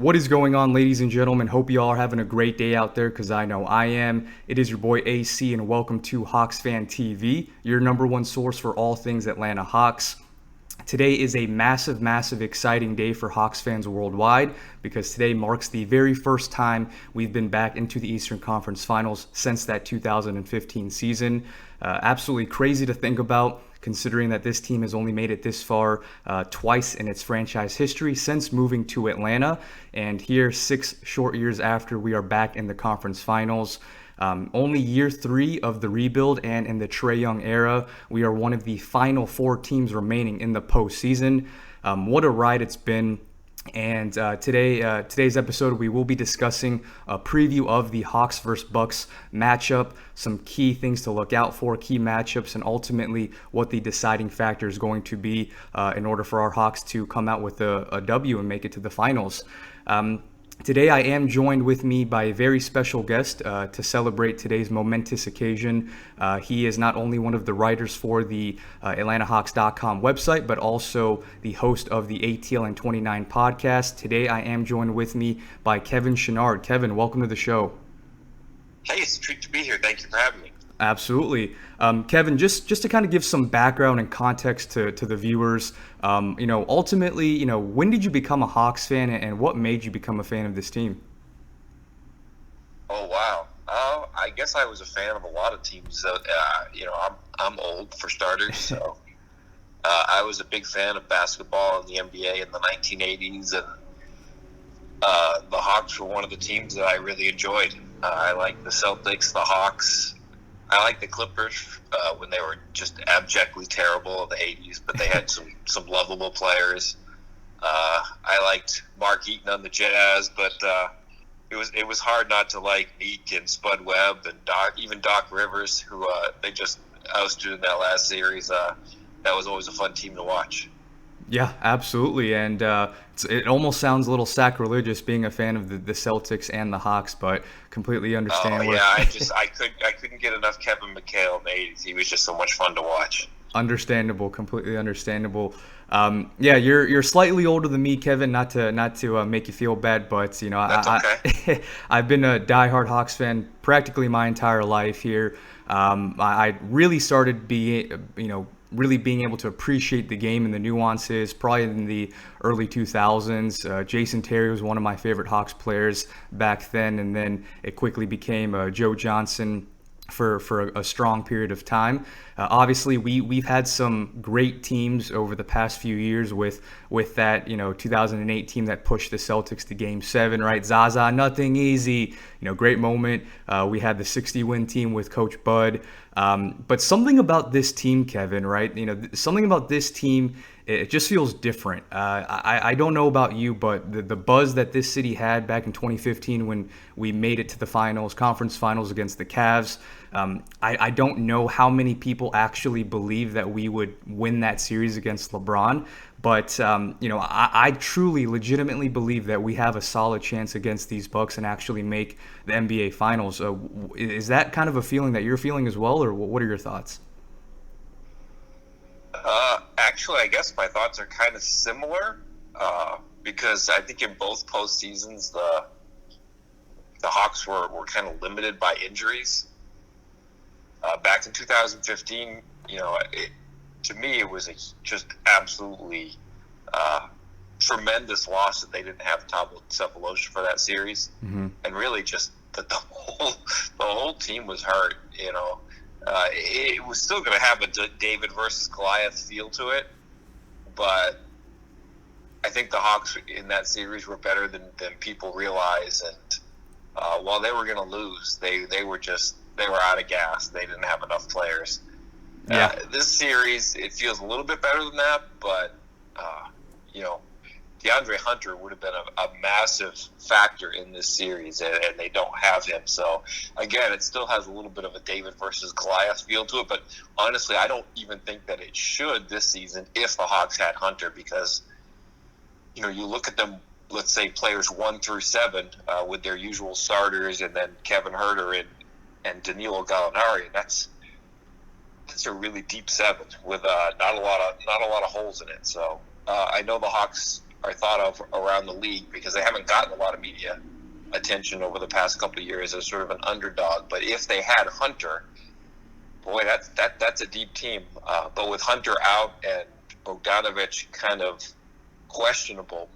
What is going on, ladies and gentlemen? Hope you all are having a great day out there, because I know I am. It is your boy AC, and welcome to HawksFanTV, your number one source for all things Atlanta Hawks. Today is a massive, exciting day for Hawks fans worldwide, because today marks the very first time we've been back into the Eastern Conference Finals since that 2015 season. Absolutely crazy to think about, considering that this team has only made it this far twice in its franchise history since moving to Atlanta. And here, 6 short years after, we are back in the conference finals. Only year 3 of the rebuild, and in the Trae Young era, we are one of the final 4 teams remaining in the postseason. What a ride it's been. And today's episode, we will be discussing a preview of the Hawks versus Bucks matchup, some key things to look out for, key matchups, and ultimately what the deciding factor is going to be in order for our Hawks to come out with a W and make it to the finals. Today, I am joined with me by a very special guest to celebrate today's momentous occasion. He is not only one of the writers for the AtlantaHawks.com website, but also the host of the ATLand29 podcast. Today, I am joined with me by Kevin Chouinard. Kevin, welcome to the show. Hey, it's a treat to be here. Thank you for having me. Absolutely. Kevin, just to kind of give some background and context to the viewers, ultimately, when did you become a Hawks fan, and what made you become a fan of this team? Oh, wow. I guess I was a fan of a lot of teams. I'm old, for starters, so I was a big fan of basketball and the NBA in the 1980s, and the Hawks were one of the teams that I really enjoyed. I liked the Celtics, the Hawks. I like the Clippers when they were just abjectly terrible in the 80s, but they had some lovable players. I liked Mark Eaton on the Jazz, but it was hard not to like Meek and Spud Webb and even Doc Rivers, who they just ousted in that last series. That was always a fun team to watch. Yeah, absolutely, and it almost sounds a little sacrilegious being a fan of the Celtics and the Hawks, but completely understand. Oh yeah, I couldn't get enough Kevin McHale in the 80s. He was just so much fun to watch. Understandable, completely understandable. Yeah, you're slightly older than me, Kevin. Not to make you feel bad, but That's okay. I've been a diehard Hawks fan practically my entire life here. I really started really being able to appreciate the game and the nuances probably in the early 2000s. Jason Terry was one of my favorite Hawks players back then, and then it quickly became Joe Johnson for a strong period of time. Obviously, we've had some great teams over the past few years with that 2008 team that pushed the Celtics to Game 7, right? Zaza, nothing easy. Great moment. We had the 60-win team with Coach Bud. But something about this team, Kevin, right? Something about this team, it just feels different. I don't know about you, but the buzz that this city had back in 2015 when we made it to the finals, conference finals against the Cavs, I don't know how many people actually believe that we would win that series against LeBron. But, I truly, legitimately believe that we have a solid chance against these Bucks and actually make the NBA Finals. Is that kind of a feeling that you're feeling as well, or what are your thoughts? Actually, I guess my thoughts are kind of similar because I think in both postseasons the Hawks were kind of limited by injuries. Back in 2015, to me it was just absolutely tremendous loss that they didn't have Thabo Sefolosha for that series, and really just that the whole team was hurt. It was still going to have a David versus Goliath feel to it, but I think the Hawks in that series were better than people realize. And while they were going to lose, they were out of gas. They didn't have enough players. Yeah. This series, it feels a little bit better than that, but DeAndre Hunter would have been a massive factor in this series, and they don't have him. So, again, it still has a little bit of a David versus Goliath feel to it, but honestly, I don't even think that it should this season if the Hawks had Hunter, because, you look at them, let's say players 1 through 7 with their usual starters, and then Kevin Huerter and Danilo Gallinari. That's a really deep 7 with not a lot of holes in it. So I know the Hawks are thought of around the league because they haven't gotten a lot of media attention over the past couple of years as sort of an underdog. But if they had Hunter, boy, that's a deep team. But with Hunter out and Bogdanovich kind of questionable,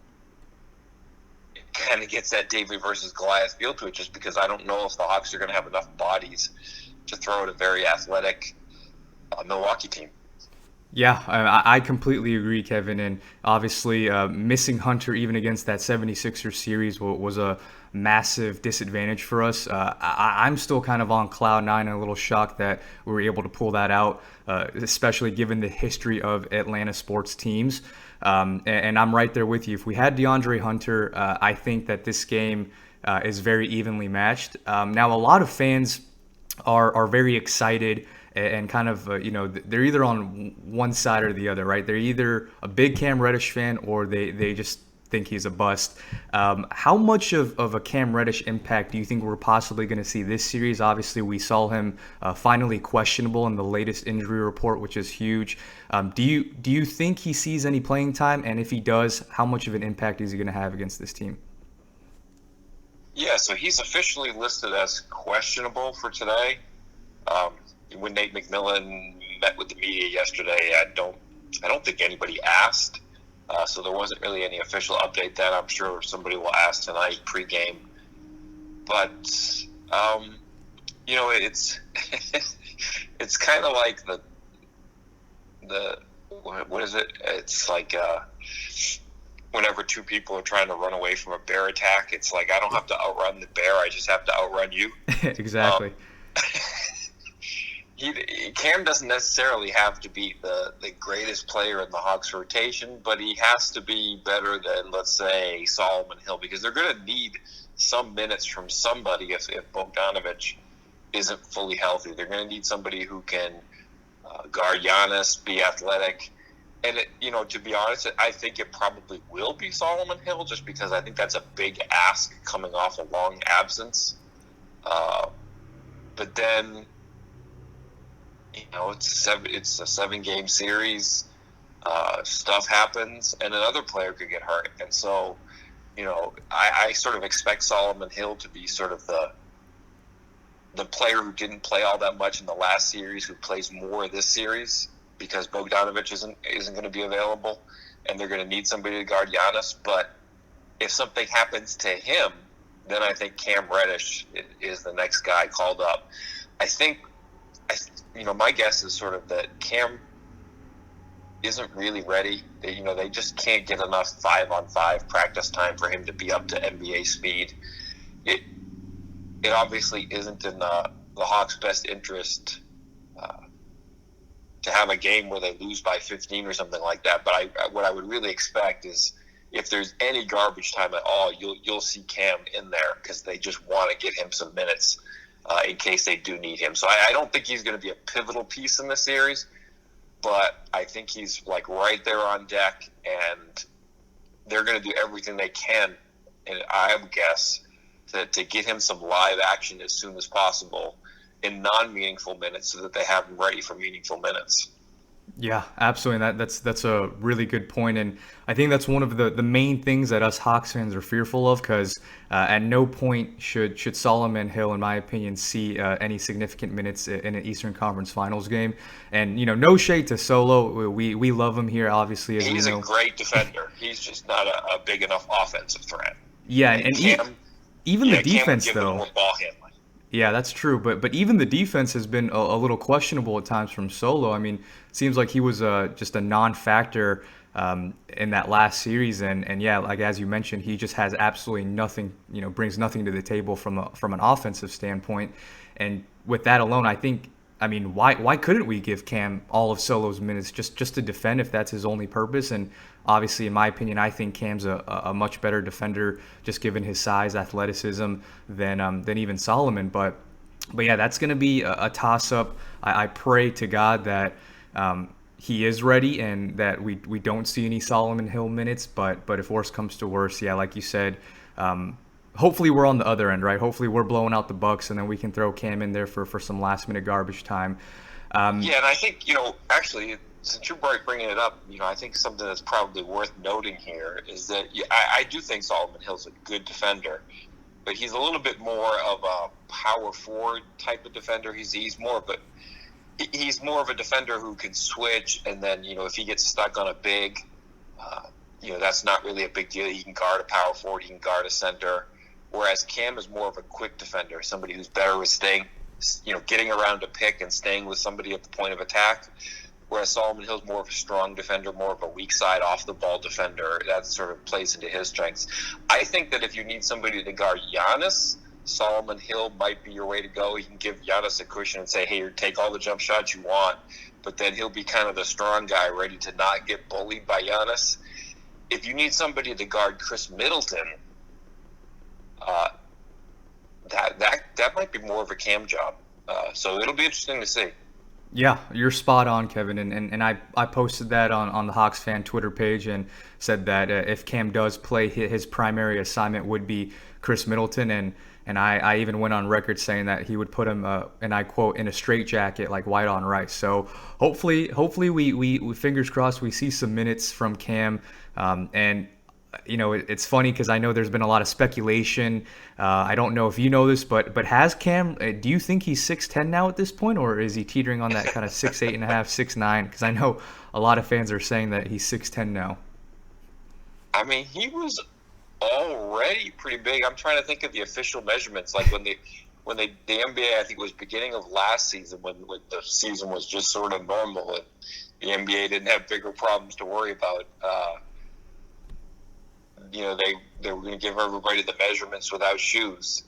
it kind of gets that David versus Goliath feel to it, just because I don't know if the Hawks are going to have enough bodies to throw at a very athletic Milwaukee team. Yeah, I completely agree, Kevin. And obviously, missing Hunter even against that 76ers series was a massive disadvantage for us. I'm still kind of on cloud nine and a little shocked that we were able to pull that out, especially given the history of Atlanta sports teams. And I'm right there with you. If we had DeAndre Hunter, I think that this game is very evenly matched. Now, a lot of fans are very excited and kind of, they're either on one side or the other, right? They're either a big Cam Reddish fan or they just think he's a bust. How much of a Cam Reddish impact do you think we're possibly going to see this series? Obviously, we saw him finally questionable in the latest injury report, which is huge. Do you think he sees any playing time? And if he does, how much of an impact is he going to have against this team? Yeah, so he's officially listed as questionable for today. When Nate McMillan met with the media yesterday, I don't think anybody asked. So there wasn't really any official update then. I'm sure somebody will ask tonight pregame. But it's it's kind of like the what is it? It's like whenever two people are trying to run away from a bear attack, it's like I don't have to outrun the bear. I just have to outrun you. Exactly. Cam doesn't necessarily have to be the greatest player in the Hawks rotation, but he has to be better than, let's say, Solomon Hill, because they're going to need some minutes from somebody if Bogdanovich isn't fully healthy. They're going to need somebody who can guard Giannis, be athletic. And, to be honest, I think it probably will be Solomon Hill, just because I think that's a big ask coming off a long absence. But then, it's a 7-game series. Stuff happens, and another player could get hurt. And so, I sort of expect Solomon Hill to be sort of the player who didn't play all that much in the last series, who plays more this series, because Bogdanovich isn't going to be available, and they're going to need somebody to guard Giannis. But if something happens to him, then I think Cam Reddish is the next guy called up. My guess is sort of that Cam isn't really ready. They just can't get enough 5-on-5 practice time for him to be up to NBA speed. It obviously isn't in the Hawks' best interest to have a game where they lose by 15 or something like that. But what I would really expect is, if there's any garbage time at all, you'll see Cam in there, because they just want to get him some minutes in case they do need him. So I don't think he's going to be a pivotal piece in the series, but I think he's like right there on deck, and they're going to do everything they can, and I would guess, to get him some live action as soon as possible in non-meaningful minutes, so that they have him ready for meaningful minutes. Yeah, absolutely. That's a really good point, and I think that's one of the main things that us Hawks fans are fearful of, because at no point should Solomon Hill, in my opinion, see any significant minutes in an Eastern Conference Finals game. And no shade to Solo, we love him here, obviously. As he's a great defender. He's just not a big enough offensive threat. Yeah, and Cam, even the defense, Cam would give though. him more ball handling. Yeah, that's true. But even the defense has been a little questionable at times from Solo. I mean, it seems like he was just a non-factor in that last series. And yeah, like as you mentioned, he just has absolutely nothing, brings nothing to the table from an offensive standpoint. And with that alone, why couldn't we give Cam all of Solo's minutes just to defend, if that's his only purpose? And obviously, in my opinion, I think Cam's a much better defender, just given his size, athleticism, than even Solomon. But yeah, that's going to be a toss-up. I pray to God that he is ready and that we don't see any Solomon Hill minutes. But if worse comes to worse, yeah, like you said, hopefully we're on the other end, right? Hopefully we're blowing out the Bucks, and then we can throw Cam in there for some last-minute garbage time. Yeah, and I think, actually, since you're bringing it up, I think something that's probably worth noting here is that I do think Solomon Hill's a good defender, but he's a little bit more of a power forward type of defender. He's more of a defender who can switch, and then if he gets stuck on a big, that's not really a big deal. He can guard a power forward, he can guard a center. Whereas Cam is more of a quick defender, somebody who's better with staying, getting around a pick and staying with somebody at the point of attack. Whereas Solomon Hill's more of a strong defender, more of a weak side off the ball defender. That sort of plays into his strengths. I think that if you need somebody to guard Giannis, Solomon Hill might be your way to go. He can give Giannis a cushion and say, hey, take all the jump shots you want, but then he'll be kind of the strong guy ready to not get bullied by Giannis. If you need somebody to guard Chris Middleton, that might be more of a Cam job. So it'll be interesting to see. Yeah, you're spot on, Kevin. And I posted that on the Hawks fan Twitter page and said that if Cam does play, his primary assignment would be Chris Middleton. And I even went on record saying that he would put him, and I quote, in a straitjacket like white on rice. So hopefully we fingers crossed, we see some minutes from Cam. And it's funny because I know there's been a lot of speculation. I don't know if you know this, but has Cam, do you think he's 6'10" now at this point, or is he teetering on that kind of 6'8.5", 6'9"? Because I know a lot of fans are saying that he's 6'10" now. I mean, he was already pretty big. I'm trying to think of the official measurements, like when the NBA, I think it was beginning of last season, when the season was just sort of normal and the NBA didn't have bigger problems to worry about. They were going to give everybody the measurements without shoes.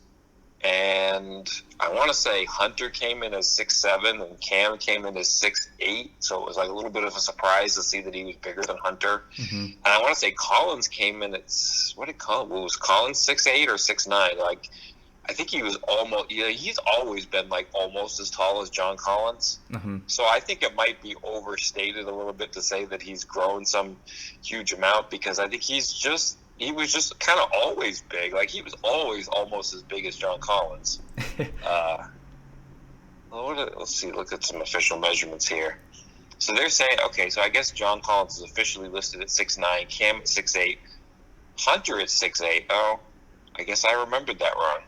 And I want to say Hunter came in as 6'7", and Cam came in as 6'8", so it was like a little bit of a surprise to see that he was bigger than Hunter. Mm-hmm. And I want to say Collins came in at, was Collins 6'8" or 6'9"? Like, I think he was almost, he's always been like almost as tall as John Collins. Mm-hmm. So I think it might be overstated a little bit to say that he's grown some huge amount, because I think he was just kind of always big. Like, he was always almost as big as John Collins. Let's see, look at some official measurements here. So they're saying, okay, so I guess John Collins is officially listed at 6'9", Cam at 6'8", Hunter at 6'8". Oh, I guess I remembered that wrong.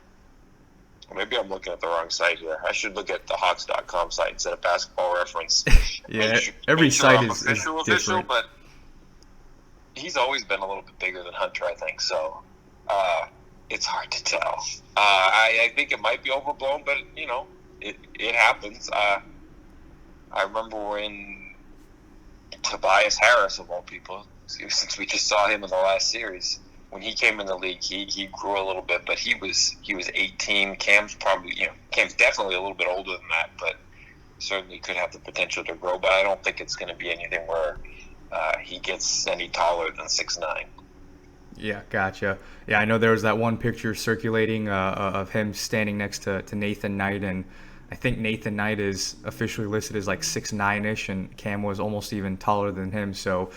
Maybe I'm looking at the wrong site here. I should look at the Hawks.com site instead of Basketball Reference. Yeah, every site is official, but he's always been a little bit bigger than Hunter, I think. So it's hard to tell. I think it might be overblown, but it happens. I remember when Tobias Harris, of all people, since we just saw him in the last series, when he came in the league, he grew a little bit, but he was 18. Cam's definitely a little bit older than that, but certainly could have the potential to grow. But I don't think it's going to be anything where he gets any taller than 6'9". Yeah, gotcha. Yeah, I know there was that one picture circulating of him standing next to Nathan Knight, and I think Nathan Knight is officially listed as like 6'9"-ish, and Cam was almost even taller than him. So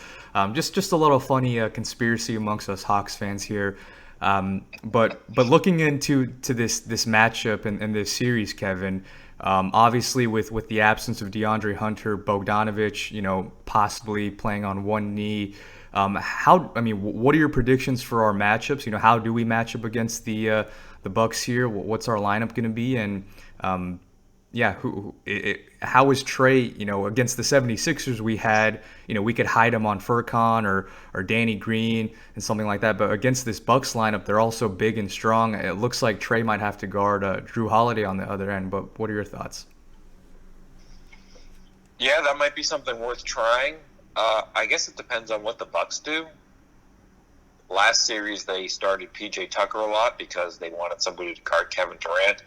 just a little funny conspiracy amongst us Hawks fans here. But looking into this matchup and this series, Kevin, obviously with the absence of DeAndre Hunter, Bogdanovic, possibly playing on one knee. What are your predictions for our matchups? How do we match up against the Bucks here? What's our lineup going to be? And how is Trey, against the 76ers we had, we could hide him on Furkan or Danny Green and something like that. But against this Bucks lineup, they're also big and strong. It looks like Trey might have to guard Drew Holiday on the other end. But what are your thoughts? Yeah, that might be something worth trying. I guess it depends on what the Bucks do. Last series, they started PJ Tucker a lot because they wanted somebody to guard Kevin Durant.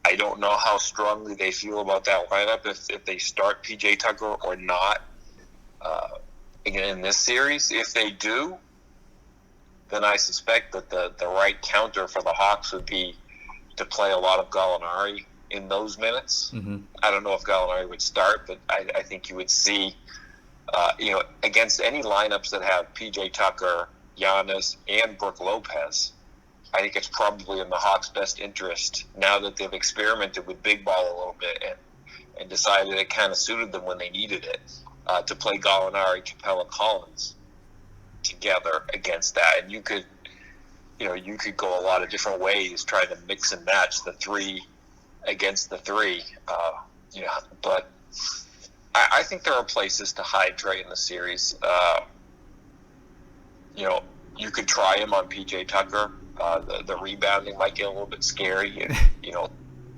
I don't know how strongly they feel about that lineup, if they start PJ Tucker or not. Again, in this series, if they do, then I suspect that the right counter for the Hawks would be to play a lot of Gallinari in those minutes. Mm-hmm. I don't know if Gallinari would start, but I think you would see, against any lineups that have PJ Tucker, Giannis, and Brook Lopez, I think it's probably in the Hawks' best interest, now that they've experimented with big ball a little bit and decided it kind of suited them when they needed it, to play Gallinari, Capella, Collins together against that, and you could go a lot of different ways trying to mix and match the three against the three. But I think there are places to hide Trey in the series. You could try him on PJ Tucker. The rebounding might get a little bit scary.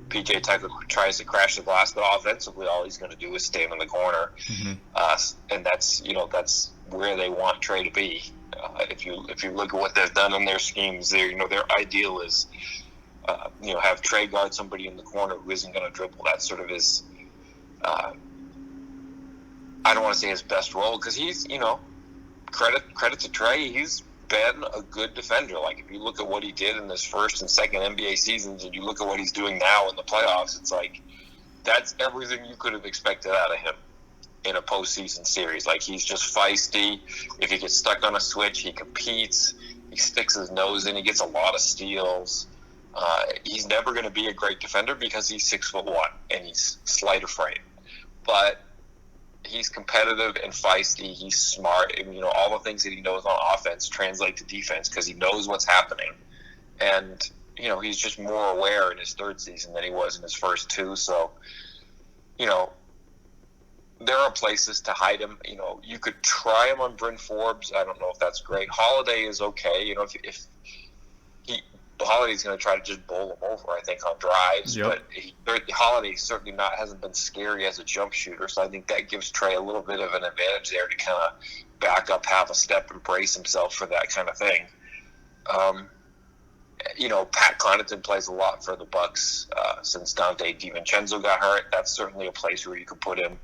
PJ Tucker tries to crash the glass, but offensively, all he's going to do is stand in the corner, and that's where they want Trey to be. If you look at what they've done in their schemes, their ideal is have Trey guard somebody in the corner who isn't going to dribble. That's sort of his. I don't want to say his best role, because he's credit to Trey, he's been a good defender. Like, if you look at what he did in his first and second NBA seasons, and you look at what he's doing now in the playoffs, it's like that's everything you could have expected out of him in a postseason series. Like, he's just feisty. If he gets stuck on a switch, he competes. He sticks his nose in. He gets a lot of steals. He's never going to be a great defender because he's 6'1" and he's slight of frame. But he's competitive and feisty. He's smart, and all the things that he knows on offense translate to defense because he knows what's happening. And he's just more aware in his third season than he was in his first two. So, there are places to hide him. You could try him on Bryn Forbes. I don't know if that's great. Holiday is okay. If Holiday's going to try to just bowl him over, I think, on drives. Yep. But Holiday certainly hasn't been scary as a jump shooter, so I think that gives Trey a little bit of an advantage there to kind of back up half a step and brace himself for that kind of thing. Pat Connaughton plays a lot for the Bucks since Dante DiVincenzo got hurt. That's certainly a place where you could put him.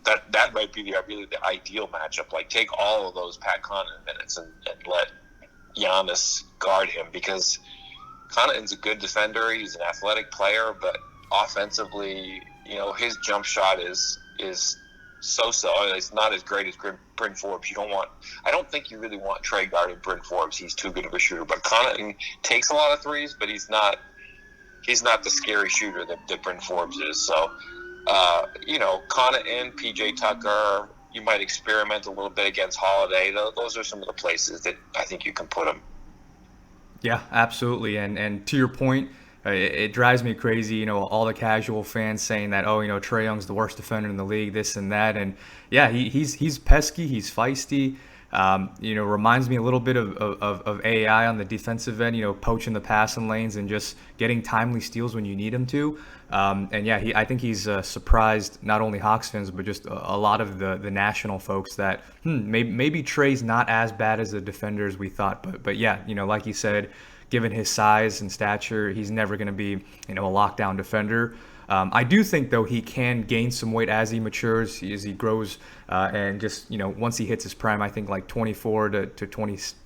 That might be really the ideal matchup. Like, take all of those Pat Connaughton minutes and let Giannis guard him, because Connaughton's a good defender. He's an athletic player, but offensively, his jump shot is so-so. It's not as great as Bryn Forbes. I don't think you really want Trey guarding Bryn Forbes. He's too good of a shooter. But Connaughton takes a lot of threes, but he's not the scary shooter that Bryn Forbes is. So, Connaughton, PJ Tucker, you might experiment a little bit against Holiday. Those are some of the places that I think you can put him. Yeah, absolutely. And to your point, it drives me crazy, all the casual fans saying that, Trae Young's the worst defender in the league, this and that. And yeah, he's pesky, he's feisty. Reminds me a little bit of AI on the defensive end, poaching the passing lanes and just getting timely steals when you need him to. I think he's surprised not only Hawks fans, but just a lot of the national folks that maybe Trey's not as bad as a defender as we thought. But yeah, like you said, given his size and stature, he's never going to be a lockdown defender. I do think, though, he can gain some weight as he matures, as he grows, and just, once he hits his prime, I think like 24 to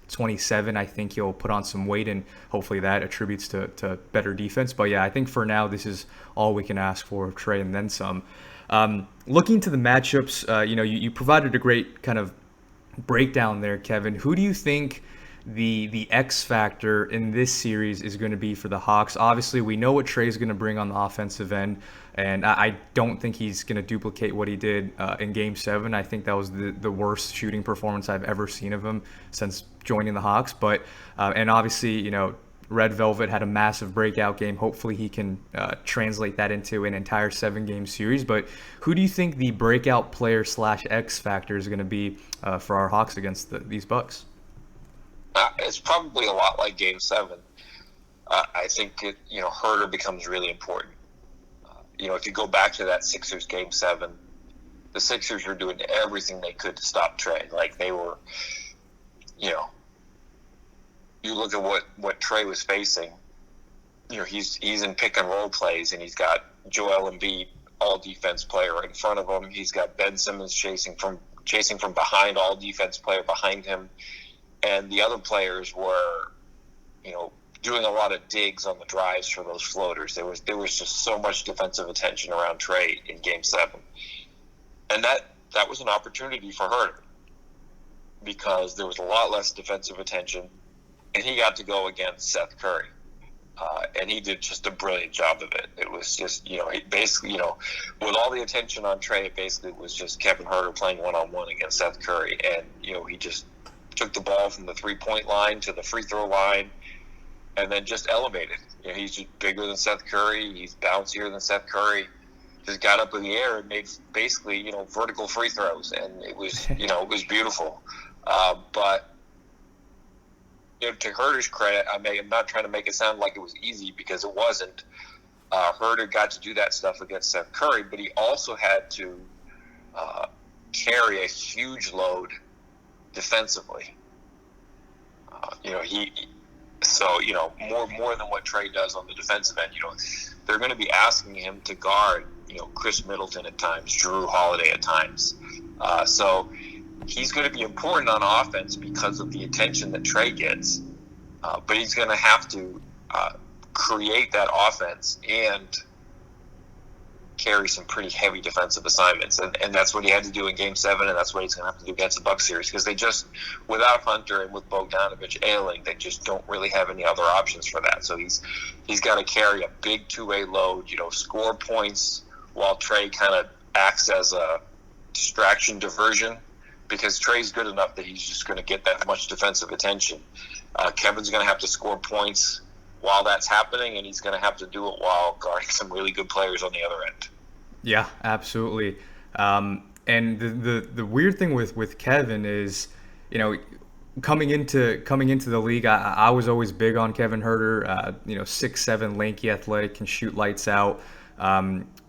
27, I think he'll put on some weight, and hopefully that attributes to better defense. But yeah, I think for now, this is all we can ask for of Trey and then some. Looking to the matchups, you provided a great kind of breakdown there, Kevin. Who do you think the X factor in this series is going to be for the Hawks? Obviously, we know what Trey's going to bring on the offensive end, and I don't think he's going to duplicate what he did in Game 7. I think that was the worst shooting performance I've ever seen of him since joining the Hawks. But and obviously, Red Velvet had a massive breakout game. Hopefully, he can translate that into an entire 7-game series. But who do you think the breakout player / X factor is going to be for our Hawks against these Bucks? It's probably a lot like Game 7. I think Herter becomes really important. If you go back to that Sixers Game 7, the Sixers were doing everything they could to stop Trey. Like, they were, you look at what Trey was facing. He's in pick and roll plays, and he's got Joel Embiid, all defense player, in front of him. He's got Ben Simmons chasing from behind, all defense player behind him. And the other players were, doing a lot of digs on the drives for those floaters. There was just so much defensive attention around Trey in Game 7. And that was an opportunity for Herter, because there was a lot less defensive attention, and he got to go against Seth Curry. and he did just a brilliant job of it. It was just, he basically, with all the attention on Trey, it basically was just Kevin Huerter playing one-on-one against Seth Curry. And, he just took the ball from the three-point line to the free throw line and then just elevated. He's just bigger than Seth Curry. He's bouncier than Seth Curry. Just got up in the air and made basically, vertical free throws. And it was, it was beautiful. But to Huerter's credit, I'm not trying to make it sound like it was easy, because it wasn't. Huerter got to do that stuff against Seth Curry, but he also had to carry a huge load defensively. More than what Trey does on the defensive end. They're going to be asking him to guard, Chris Middleton at times, Drew Holiday at times. So he's going to be important on offense because of the attention that Trey gets. But he's going to have to create that offense and carry some pretty heavy defensive assignments. And that's what he had to do in Game 7, and that's what he's going to have to do against the Bucks series, because they just, without Hunter and with Bogdanovich ailing, they just don't really have any other options for that. So he's got to carry a big two-way load, score points while Trey kind of acts as a distraction diversion, because Trey's good enough that he's just going to get that much defensive attention. Kevin's going to have to score points while that's happening, and he's going to have to do it while guarding some really good players on the other end. Yeah, absolutely. And the weird thing with Kevin is, coming into the league, I was always big on Kevin Huerter. 6'7", lanky, athletic, can shoot lights out.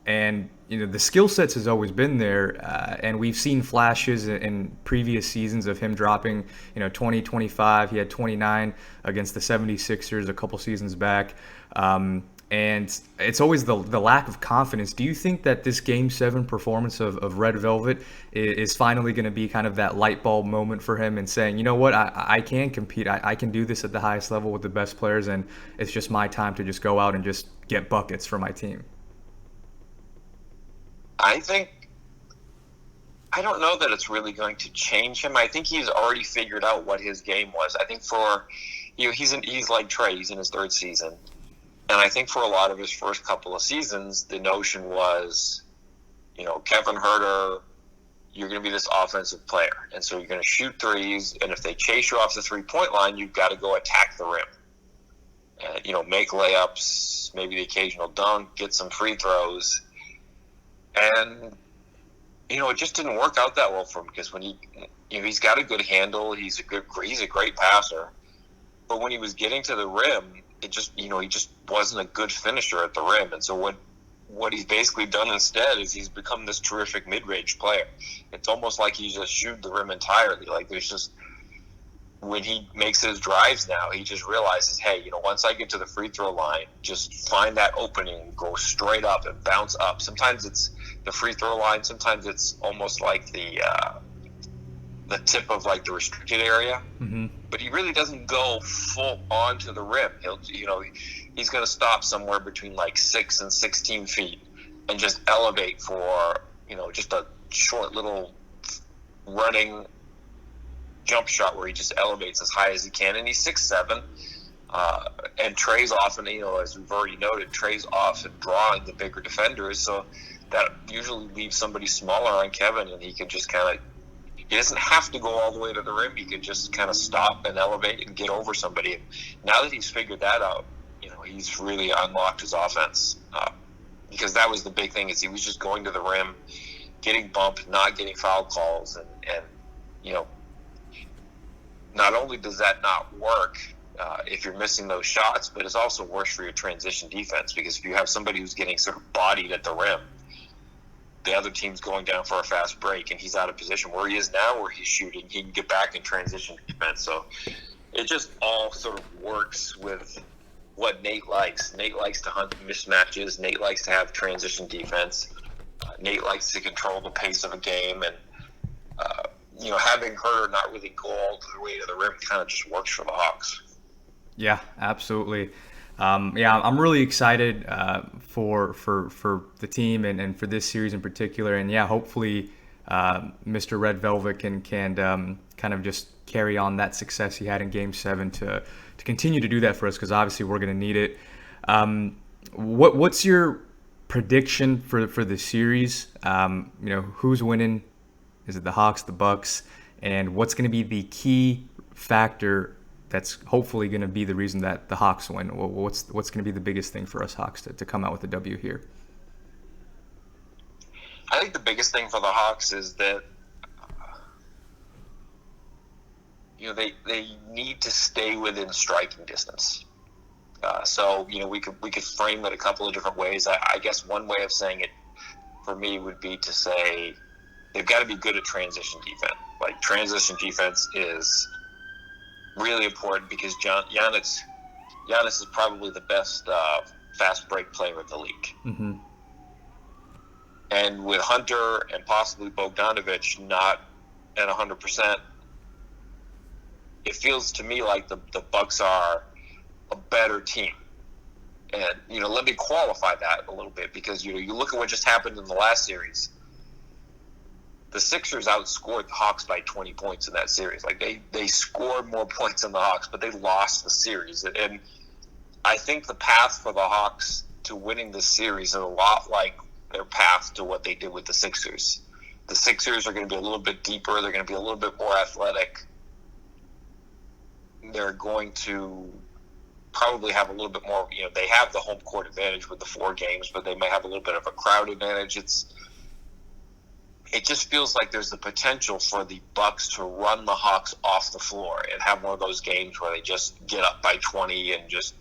And the skill sets has always been there, and we've seen flashes in previous seasons of him dropping 20, 25. He had 29 against the 76ers a couple seasons back, and it's always the lack of confidence. Do you think that this Game 7 performance of Red Velvet is finally going to be kind of that light bulb moment for him, and saying, what, I can compete, I can do this at the highest level with the best players, and it's just my time to just go out and just get buckets for my team? I don't know that it's really going to change him. I think he's already figured out what his game was. I think he's like Trey, he's in his third season. And I think for a lot of his first couple of seasons, the notion was, Kevin Huerter, you're going to be this offensive player. And so you're going to shoot threes, and if they chase you off the three-point line, you've got to go attack the rim. And, make layups, maybe the occasional dunk, get some free throws. And, it just didn't work out that well for him, because when he's got a good handle, he's a great passer. But when he was getting to the rim, it just, he just wasn't a good finisher at the rim. And so what he's basically done instead is he's become this terrific mid-range player. It's almost like he just shoots the rim entirely. Like, there's just, when he makes his drives now, he just realizes, hey, once I get to the free throw line, just find that opening, go straight up and bounce up. Sometimes it's the free throw line. Sometimes it's almost like the tip of like the restricted area. Mm-hmm. But he really doesn't go full on to the rim. He's going to stop somewhere between like 6 and 16 feet and just elevate for, just a short little running jump shot where he just elevates as high as he can. And he's 6'7", and Trey's often, as we've already noted, Trey's often drawing the bigger defenders, so that usually leaves somebody smaller on Kevin, and he can just he doesn't have to go all the way to the rim. He can just kind of stop and elevate and get over somebody. And now that he's figured that out, he's really unlocked his offense, because that was the big thing, is he was just going to the rim, getting bumped, not getting foul calls, and not only does that not work if you're missing those shots, but it's also worse for your transition defense, because if you have somebody who's getting sort of bodied at the rim, the other team's going down for a fast break, and he's out of position where he is now, where he's shooting, he can get back in transition defense. So it just all sort of works with what Nate likes. Nate likes to hunt mismatches. Nate likes to have transition defense. Nate likes to control the pace of a game, and having Huerter not really go all the way to the rim kind of just works for the Hawks. Yeah, absolutely. I'm really excited for the team and for this series in particular. And hopefully Mr. Red Velvet can kind of just carry on that success he had in Game 7 to continue to do that for us, because obviously we're going to need it. What's your prediction for the series? Who's winning? Is it the Hawks, the Bucks? And what's going to be the key factor that's hopefully going to be the reason that the Hawks win? What's going to be the biggest thing for us Hawks to come out with a W here? I think the biggest thing for the Hawks is that they need to stay within striking distance. So we could frame it a couple of different ways. I guess one way of saying it for me would be to say they've got to be good at transition defense. Like, transition defense is really important because Giannis is probably the best fast break player in the league. Mm-hmm. And with Hunter and possibly Bogdanovic not at 100%, it feels to me like the Bucks are a better team. And, let me qualify that a little bit because, you look at what just happened in the last series. The Sixers outscored the Hawks by 20 points in that series. Like, they scored more points than the Hawks, but they lost the series. And I think the path for the Hawks to winning this series is a lot like their path to what they did with the Sixers. The Sixers are going to be a little bit deeper. They're going to be a little bit more athletic. They're going to probably have a little bit more, they have the home court advantage with the 4 games, but they may have a little bit of a crowd advantage. It just feels like there's the potential for the Bucks to run the Hawks off the floor and have one of those games where they just get up by 20 and just,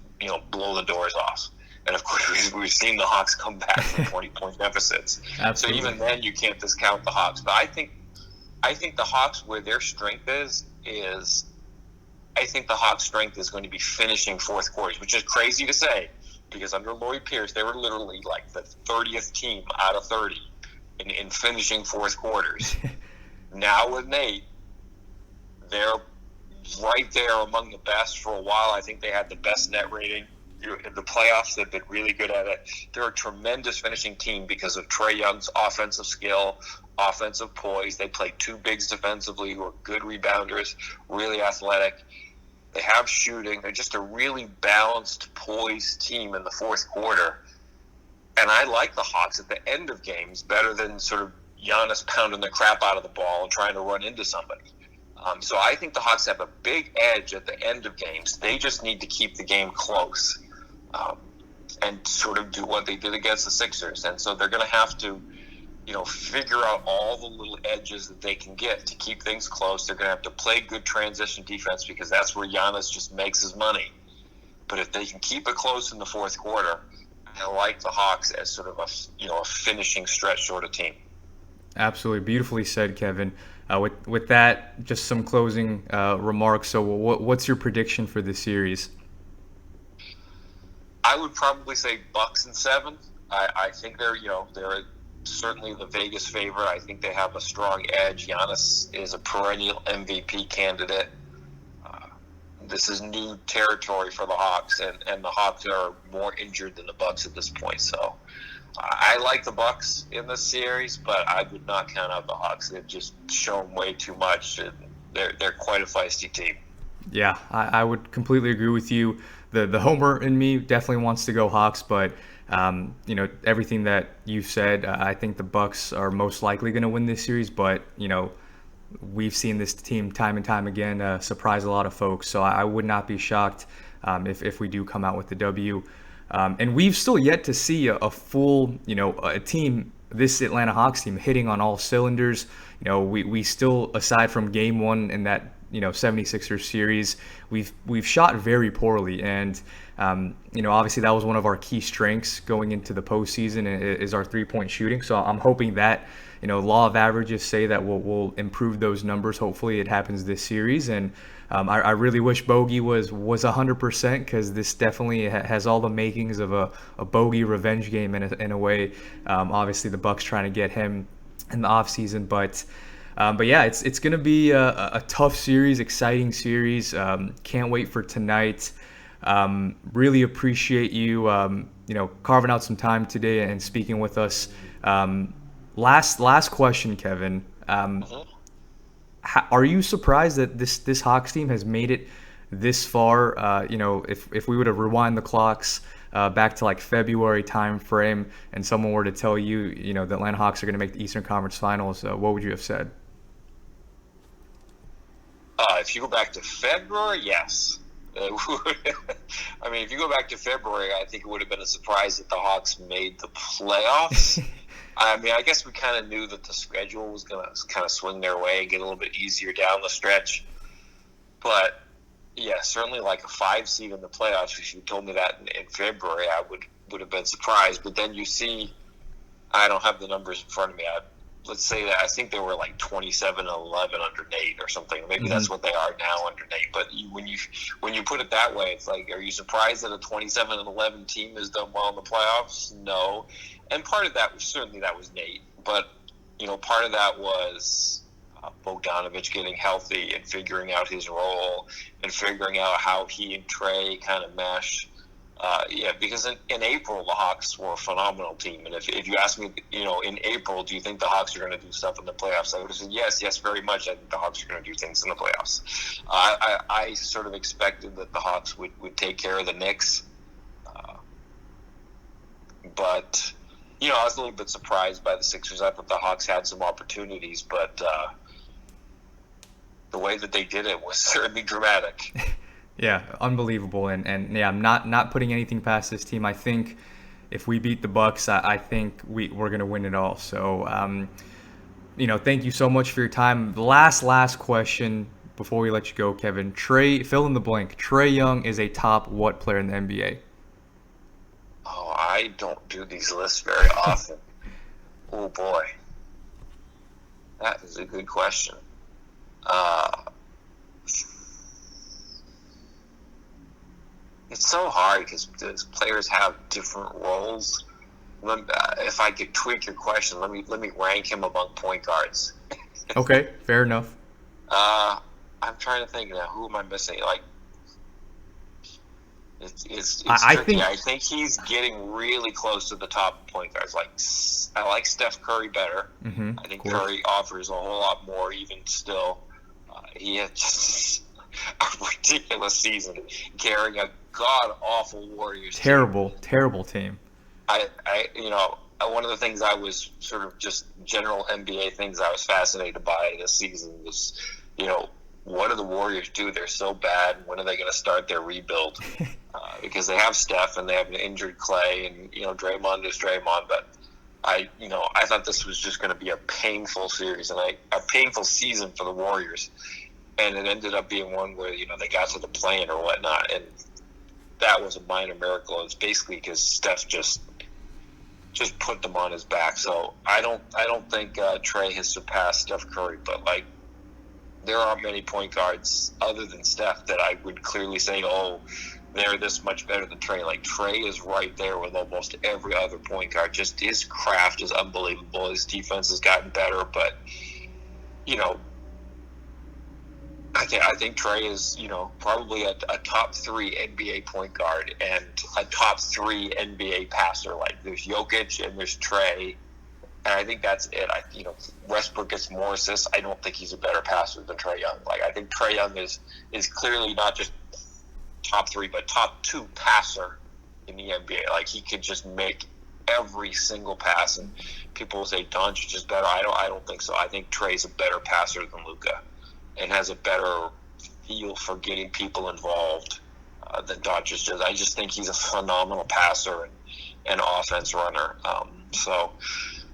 blow the doors off. And, of course, we've seen the Hawks come back from 20-point deficits. Absolutely. So even then you can't discount the Hawks. But I think the Hawks, where their strength is I think the Hawks' strength is going to be finishing fourth quarters, which is crazy to say because under Lloyd Pierce, they were literally like the 30th team out of 30 in finishing fourth quarters. Now with Nate, they're right there among the best for a while. I think they had the best net rating. In the playoffs, they've been really good at it. They're a tremendous finishing team because of Trae Young's offensive skill, offensive poise. They play 2 bigs defensively who are good rebounders, really athletic. They have shooting. They're just a really balanced, poised team in the fourth quarter. And I like the Hawks at the end of games better than sort of Giannis pounding the crap out of the ball and trying to run into somebody. So I think the Hawks have a big edge at the end of games. They just need to keep the game close and sort of do what they did against the Sixers. And so they're going to have to, figure out all the little edges that they can get to keep things close. They're going to have to play good transition defense because that's where Giannis just makes his money. But if they can keep it close in the fourth quarter, I like the Hawks as sort of a finishing stretch sort of team. Absolutely. Beautifully said, Kevin. With that, just some closing remarks. So what's your prediction for this series? I would probably say Bucks in 7. I think they're certainly the Vegas favorite. I think they have a strong edge. Giannis is a perennial MVP candidate. This is new territory for the Hawks, and the Hawks are more injured than the Bucks at this point. So I like the Bucks in this series, but I would not count out the Hawks. They've just shown way too much. And they're quite a feisty team. Yeah, I would completely agree with you. The homer in me definitely wants to go Hawks, but everything that you've said, I think the Bucks are most likely going to win this series. But we've seen this team time and time again surprise a lot of folks, so I would not be shocked if we do come out with the W. And we've still yet to see a full, a team, this Atlanta Hawks team, hitting on all cylinders. We still, aside from Game 1 in that 76ers series, we've shot very poorly, and obviously that was one of our key strengths going into the postseason is our 3-point shooting. So I'm hoping that law of averages say that we'll improve those numbers. Hopefully it happens this series, and I really wish Bogey was 100% because this definitely has all the makings of a Bogey revenge game in a way. Obviously the Bucks trying to get him in the offseason, but yeah, it's going to be a tough series, exciting series. Can't wait for tonight. Really appreciate you, carving out some time today and speaking with us. Last question, Kevin. Are you surprised that this Hawks team has made it this far? If we were to rewind the clocks back to like February time frame, and someone were to tell you, the Atlanta Hawks are going to make the Eastern Conference Finals, what would you have said? If you go back to February, yes. I mean, if you go back to February, I think it would have been a surprise that the Hawks made the playoffs. I mean, I guess we kind of knew that the schedule was going to kind of swing their way and get a little bit easier down the stretch. But, yeah, certainly like a 5 seed in the playoffs, if you told me that in February, I would have been surprised. But then you see, I don't have the numbers in front of me. Let's say that I think they were like 27-11 under Nate or something. Maybe that's what they are now under Nate. But when you put it that way, it's like, are you surprised that a 27-11 team has done well in the playoffs? No. And part of that was Nate. But, part of that was Bogdanovich getting healthy and figuring out his role and figuring out how he and Trey kind of mesh. Because in April, the Hawks were a phenomenal team. And if you ask me, in April, do you think the Hawks are going to do stuff in the playoffs? I would have said yes, very much. I think the Hawks are going to do things in the playoffs. I sort of expected that the Hawks would take care of the Knicks. But, I was a little bit surprised by the Sixers. I thought the Hawks had some opportunities, but the way that they did it was certainly dramatic. Yeah, unbelievable, and yeah, I'm not putting anything past this team. I think if we beat the Bucks, I think we're gonna win it all. So, thank you so much for your time. The last question before we let you go, Kevin. Fill in the blank. Trae Young is a top what player in the NBA? Oh, I don't do these lists very often. Oh boy, that is a good question. It's so hard because players have different roles. If I could tweak your question, let me rank him among point guards. Okay, fair enough. I'm trying to think now. Who am I missing? Like, it's tricky. I think he's getting really close to the top point guards. Like, I like Steph Curry better. Mm-hmm, I think Curry offers a whole lot more. Even still, he had just a ridiculous season, carrying a god-awful Warriors team. Terrible team. One of the things I was sort of just general NBA things I was fascinated by this season was, what do the Warriors do? They're so bad. When are they going to start their rebuild? Because they have Steph and they have an injured Clay, and Draymond is Draymond. But I thought this was just going to be a painful series and a painful season for the Warriors. And it ended up being one where, they got to the play-in or whatnot. And that was a minor miracle. It's basically because Steph just put them on his back. So I don't think Trae has surpassed Steph Curry. But, there aren't many point guards other than Steph that I would clearly say, oh, they're this much better than Trae. Like, Trae is right there with almost every other point guard. Just his craft is unbelievable. His defense has gotten better. But, I think Trae is, probably a top 3 NBA point guard and a top 3 NBA passer. Like, there's Jokic and there's Trae, and I think that's it. Westbrook gets more assists. I don't think he's a better passer than Trae Young. Like, I think Trae Young is clearly not just top 3, but top 2 passer in the NBA. Like, he could just make every single pass, and people will say Doncic is better. I don't think so. I think Trae's a better passer than Luka, and has a better feel for getting people involved than Doncic does. I just think he's a phenomenal passer and offense runner. So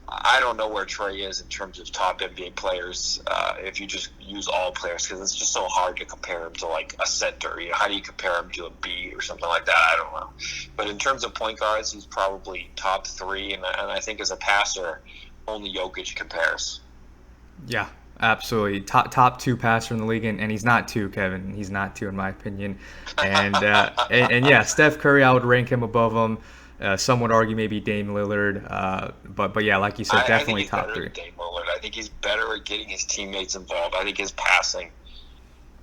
I don't know where Trae is in terms of top NBA players if you just use all players, because it's just so hard to compare him to like a center. How do you compare him to a B or something like that? I don't know. But in terms of point guards, he's probably top 3, and I think as a passer, only Jokic compares. Yeah. Absolutely, top 2 passer in the league, and he's not 2, Kevin. He's not 2 in my opinion. And and yeah, Steph Curry, I would rank him above him. Some would argue maybe Dame Lillard, but yeah, like you said, definitely top 3. Dame Lillard. I think he's better at getting his teammates involved. I think his passing.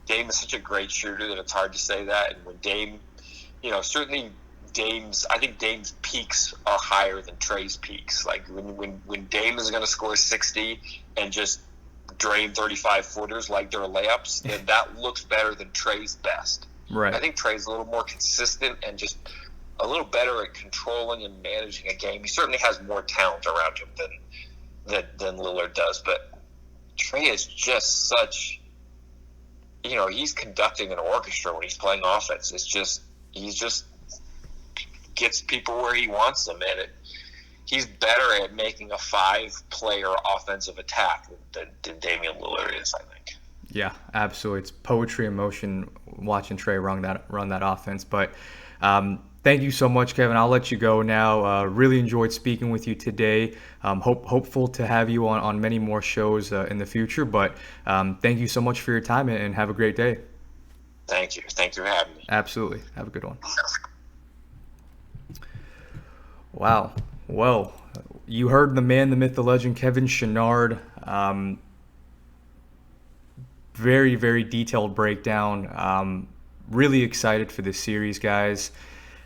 Dame is such a great shooter that it's hard to say that. And when Dame, certainly I think Dame's peaks are higher than Trae's peaks. Like when Dame is going to score 60 and just drain 35-footers like they're layups, then that looks better than Trae's best. Right. I think Trae's a little more consistent and just a little better at controlling and managing a game. He certainly has more talent around him than Lillard does, but Trae is just such, he's conducting an orchestra when he's playing offense. He just gets people where he wants them, and he's better at making a 5-player offensive attack than Damian Lillard is, I think. Yeah, absolutely. It's poetry in motion watching Trae run that offense. But thank you so much, Kevin. I'll let you go now. Really enjoyed speaking with you today. Hopeful to have you on many more shows in the future. But thank you so much for your time, and have a great day. Thank you. Thank you for having me. Absolutely. Have a good one. Wow. Well, you heard the man, the myth, the legend, Kevin Chouinard. Very, very detailed breakdown. Really excited for this series, guys.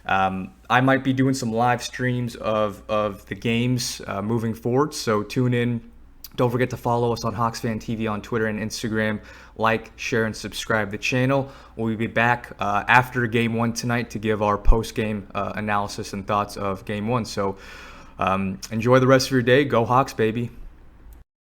I might be doing some live streams of the games moving forward, so tune in. Don't forget to follow us on HawksFanTV on Twitter and Instagram. Like, share, and subscribe to the channel. We'll be back after Game 1 tonight to give our post-game analysis and thoughts of Game 1. So enjoy the rest of your day. Go Hawks, baby.